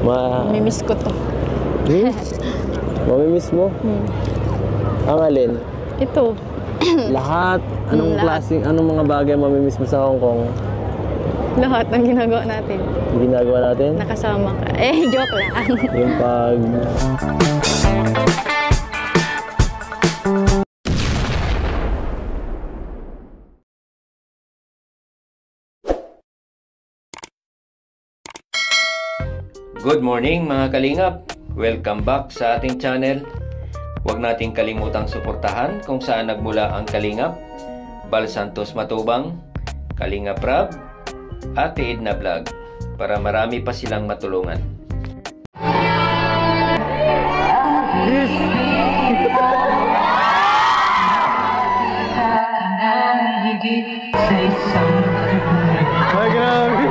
Mamimiss ko to. Mamimiss mo? Ang alin? Ito. Lahat? Anong klaseng, anong mga bagay mamimiss mo sa Hong Kong? Lahat ng ginagawa natin. Ginagawa natin? Nakasama ka. Joke lang. Yung pag... Good morning mga kalingap! Welcome back sa ating channel. Huwag nating kalimutang suportahan kung saan nagmula ang Kalingap, Bal Santos Matubang, Kalingap Rab, Ate Edna Vlog para marami pa silang matulungan. Ay, grabe!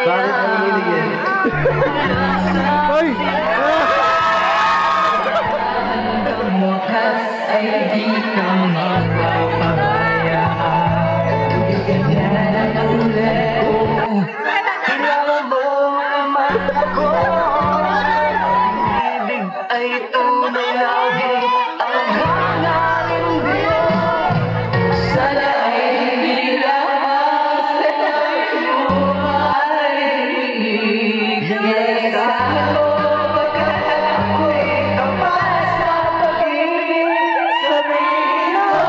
Bakit ang hilig yan? Ay! Wakas ay di ka mapapabayaan. Ganyan ang ulit ko. Kailangan mo naman ako. Ibig ay tunay lagi ang hangarin din. Sana ay hindi lamang sa tayo ay yes, ako pagkat ako'y kapal sa pag-ibig. Sabihin mo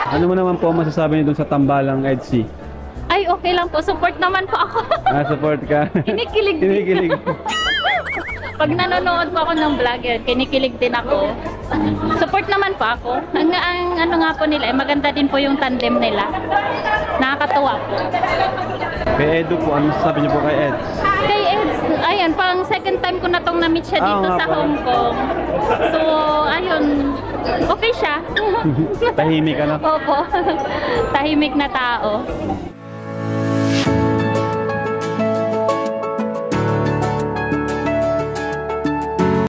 Ano mo naman po masasabi niyo dun sa tambalang EDSI? Ay, okay lang po. Support naman po ako. Support ka? Kinikilig. Kinikilig. Pag nanonood po ako ng vlogger, kinikilig din ako. Support naman po ako. Ang ano nga po nila, maganda din po yung tandem nila. Nakakatuwa po. Kay Edu po, ano masasabi niyo po kay Eds? Kay Eds, ayan, pang second time ko na tong na-meet siya dito sa Hong Kong. So, ayun, okay siya. Tahimik ka na? Opo, tahimik na tao.